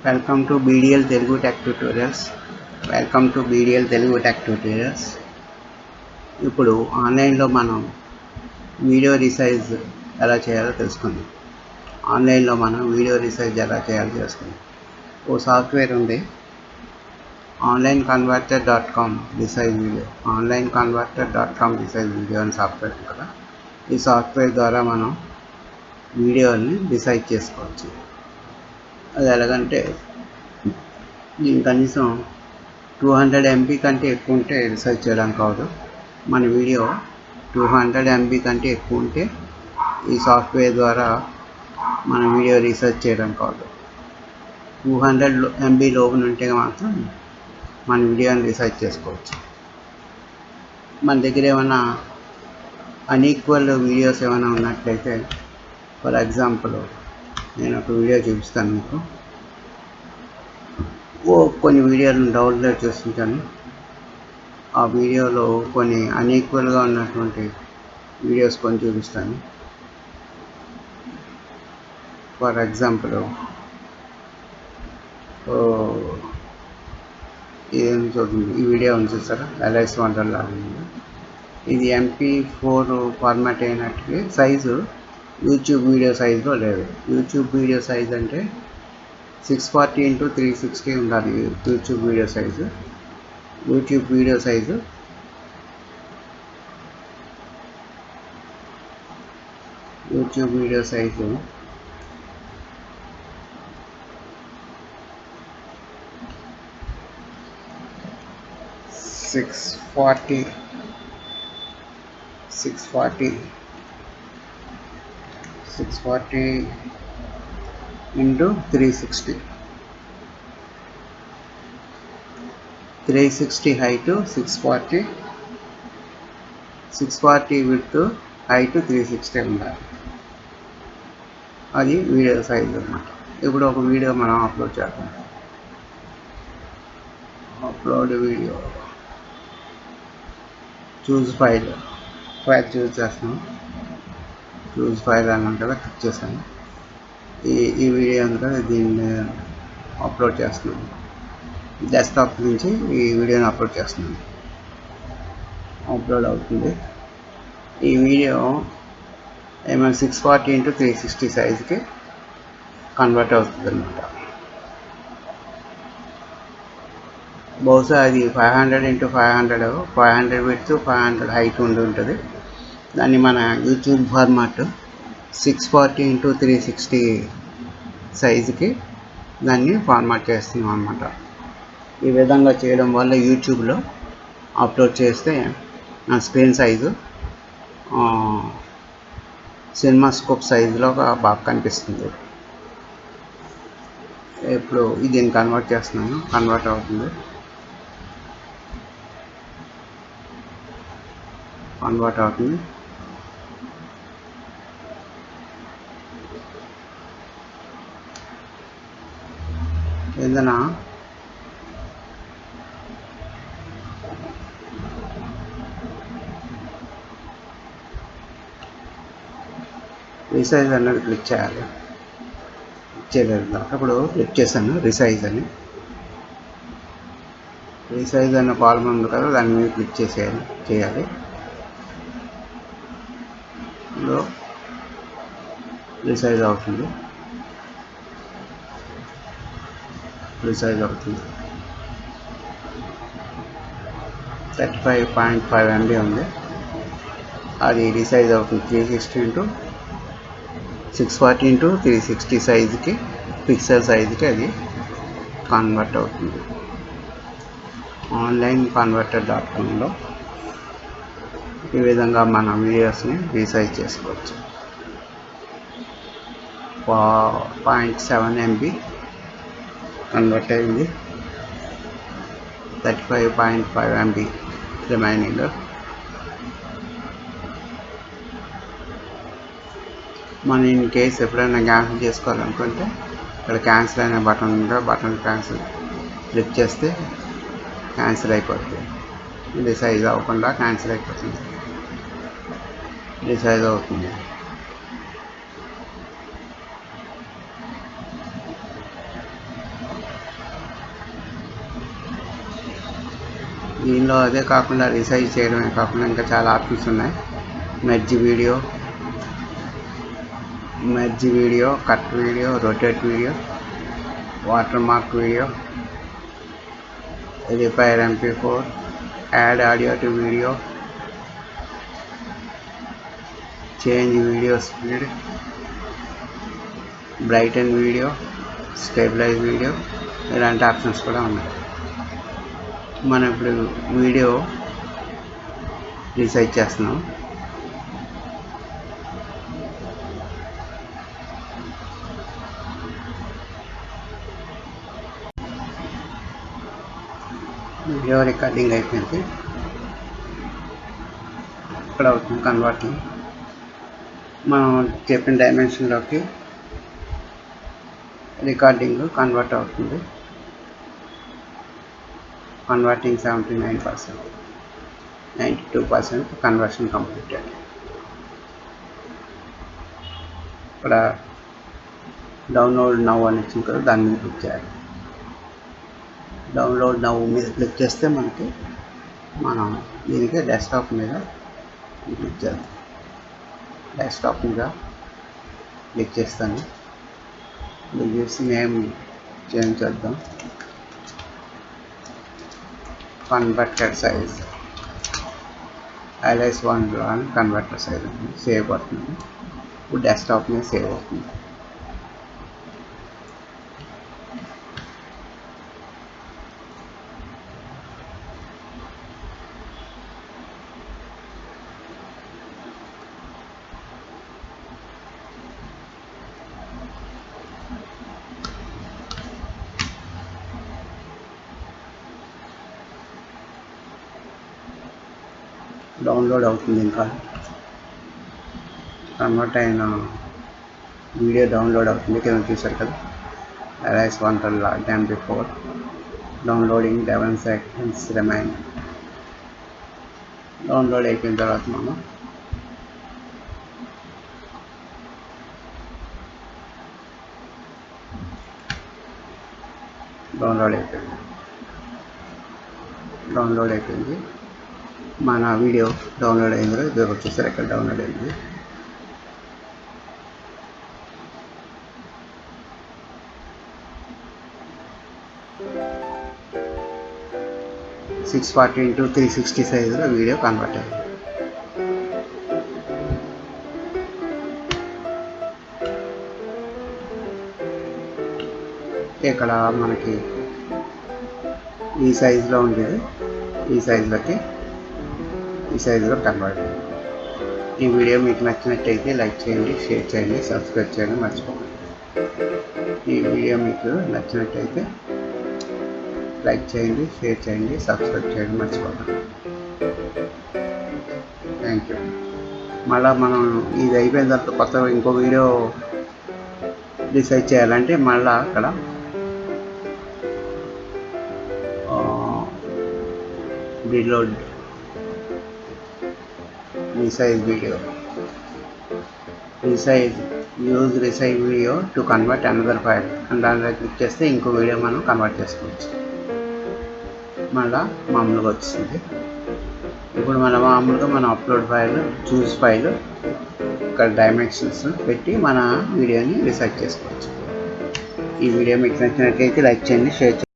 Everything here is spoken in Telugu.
Welcome to BDL Telugu tech tutorials. ఇప్పుడు ఆన్లైన్లో మనం వీడియో రీసైజ్ ఎలా చేయాలో తెలుసుకుందాం. ఓ సాఫ్ట్వేర్ ఉంది, onlineconverter.com రీసైజ్ వీడియో అని సాఫ్ట్వేర్ కదా. ఈ సాఫ్ట్వేర్ ద్వారా మనం వీడియోని రీసైజ్ చేసుకోవచ్చు. అది ఎలాగంటే దీని కనీసం 200 MB కంటే ఎక్కువ ఉంటే రీసైజ్ చేయడానికి కాదు. మన వీడియో 200 MB కంటే ఎక్కువ ఉంటే ఈ సాఫ్ట్వేర్ ద్వారా మన వీడియో రీసైజ్ చేయడం కాదు. 200 MB లోపల ఉంటే మాత్రం మన వీడియోని రీసైజ్ చేసుకోవచ్చు. మన దగ్గర ఏమైనా అన్ఈక్వల్ వీడియోస్ ఏమైనా ఉన్నట్లయితే, ఫర్ ఎగ్జాంపుల్ నేను ఒక వీడియో చూపిస్తాను మీకు. కొన్ని వీడియోలను డౌన్లోడ్ చేస్తుంటాను. ఆ వీడియోలో కొన్ని అన్ఈక్వల్గా ఉన్నటువంటి వీడియోస్ కొన్ని చూపిస్తాను. ఫర్ ఎగ్జాంపుల్ ఏం చూడండి, ఈ వీడియో ఉంది చూసారా, LIS వండర్లా ఉంది. ఇది MP4 ఫార్మాట్ అయినట్టు సైజు యూట్యూబ్ వీడియో సైజులో లేదు. యూట్యూబ్ వీడియో సైజ్ అంటే 640x360 ఉండాలి. YouTube video size 640 x 360 height, 640 width, height 360 ఉండాలి. అది వీడియో సైజ్ అన్నమాట. ఇప్పుడు ఒక వీడియో మనం అప్లోడ్ చేద్దాం. అప్లోడ్ వీడియో, చూస్ ఫైల్ చూస్ చేస్తాను. చూస్ ఫైల్ అని ఉంటుంది, క్లిక్ చేశాను. ఈ వీడియో ఉంది కదా, దీన్ని అప్లోడ్ చేస్తున్నాను. డెస్క్టాప్ నుంచి ఈ వీడియోని అప్లోడ్ చేస్తున్నాను. అప్లోడ్ అవుతుంది. ఈ వీడియో ఏమైనా 640x360 సైజుకి కన్వర్ట్ అవుతుంది అన్నమాట. బహుశా అది 500x500 విడ్త్, 500 హైట్ ఉంటుంది. దాన్ని మన యూట్యూబ్ ఫార్మాట్ 640x360 సైజుకి దాన్ని ఫార్మాట్ చేస్తున్నాం అన్నమాట. ఈ విధంగా చేయడం వల్ల యూట్యూబ్లో అప్లోడ్ చేస్తే నా స్క్రీన్ సైజు సినిమా స్కోప్ సైజులో బాగా కనిపిస్తుంది. ఇప్పుడు దీన్ని కన్వర్ట్ చేస్తున్నాను. కన్వర్ట్ అవుతుంది. ఏదైనా రీసైజ్ అన్నది క్లిక్ చేయాలి. చేయలేదు. అప్పుడు క్లిక్ చేశాను రీసైజ్ అన్న కాలమ్ ఉంది కదా, దాని మీద క్లిక్ చేయాలి. రీసైజ్ అవుతుంది. 35.5 MB ఉంది. అది రీసైజ్ అవుతుంది. 640x360 సైజుకి, పిక్సెల్ సైజుకి అది కన్వర్ట్ అవుతుంది. onlineconverter.comలో ఈ విధంగా మన వీడియోస్ని రీసైజ్ చేసుకోవచ్చు. 0.7 MB కన్వర్ట్ అయింది. 35.5 MB రిమైనింగ్. మనం ఇన్ కేస్ ఎప్పుడైనా క్యాన్సిల్ చేసుకోవాలనుకుంటే ఇక్కడ క్యాన్సిల్ అనే బటన్ ఉందా, బటన్ క్యాన్సిల్ క్లిక్ చేస్తే క్యాన్సిల్ అయిపోతుంది. రిసైజ్ అవ్వకుండా క్యాన్సిల్ అయిపోతుంది, రిసైజ్ అవుతుంది. దీనిలో అదే కాకుండా రిసైజ్ చేయడమే కాకుండా ఇంకా చాలా ఆప్షన్స్ ఉన్నాయి. Merge video, cut video, rotate video, watermark video, repair MP4, add audio to video, change video speed, brighten video, stabilise video, ఇలాంటి ఆప్షన్స్ కూడా ఉన్నాయి. మనం ఇప్పుడు వీడియో రీసైజ్ చేస్తున్నాం. వీడియో రికార్డింగ్ అయిపోయింది. ఇక్కడ అవుతుంది కన్వర్టింగ్. మనం చెప్పిన డైమెన్షన్లోకి రికార్డింగ్ కన్వర్ట్ అవుతుంది. Converting 79%, 92% conversion completed. ఇక్కడ డౌన్లోడ్ నౌ అని వచ్చింది కదా, దాని మీద క్లిక్ చేయాలి. డౌన్లోడ్ నౌ మీద క్లిక్ చేస్తే మనకి దీనికి డెస్క్టాప్ మీద క్లిక్ చేద్దాం. డెస్క్టాప్ మీద క్లిక్ చేస్తాను. క్లిక్ చేసి నేమ్ చేంజ్ చేద్దాం. కన్వర్టెడ్ సైజ్ LS1 అని కన్వర్టర్ సైజ్ సేవ్ అవుతుంది. ఇప్పుడు డెస్క్టాప్ మీద సేవ్ అవుతుంది. డౌన్లోడ్ అవుతుంది. ఇంకా కన్వర్ట్ అయిన వీడియో డౌన్లోడ్ అవుతుంది. కింద చూసారు కదా, LS1 MP4 downloading 11 seconds remain. Download అయిపోయిన తర్వాత మనం డౌన్లోడ్ అయిపోయింది. మన వీడియో డౌన్లోడ్ అయిందో ఇద్దరు వచ్చేసారు. ఇక్కడ డౌన్లోడ్ అయింది. సిక్స్ 40x360 సైజులో వీడియో కన్వర్ట్ అయింది. ఇక్కడ మనకి ఈ సైజులో ఉండేది ఈ సైజులో కన్వర్ట్ అయింది. ఈ వీడియో మీకు నచ్చినట్టయితే లైక్ చేయండి, షేర్ చేయండి, సబ్స్క్రైబ్ చేయండి మర్చిపోకండి. ఈ వీడియో మీకు నచ్చినట్టయితే లైక్ చేయండి, షేర్ చేయండి, సబ్స్క్రైబ్ చేయండి మర్చిపోకండి. Thank you. మళ్ళీ మనం ఇది అయిపోయిన తర్వాత కొత్త ఇంకో వీడియో డిసైడ్ చేయాలంటే మళ్ళీ అక్కడ reload resize video use resize video to convert another file అని దానిలో క్లిక్ చేస్తే ఇంకో వీడియో మనం కన్వర్ట్ చేసుకోవచ్చు. మళ్ళీ మామూలుగా వచ్చింది. ఇప్పుడు మనం అప్లోడ్ ఫైల్, చూస్ ఫైల్, ఇక్కడ డైమెన్షన్స్ పెట్టి మన వీడియోని రీసైజ్ చేసుకోవచ్చు. ఈ వీడియో మీకు నచ్చినట్లయితే లైక్ చేయండి, షేర్ చేయండి.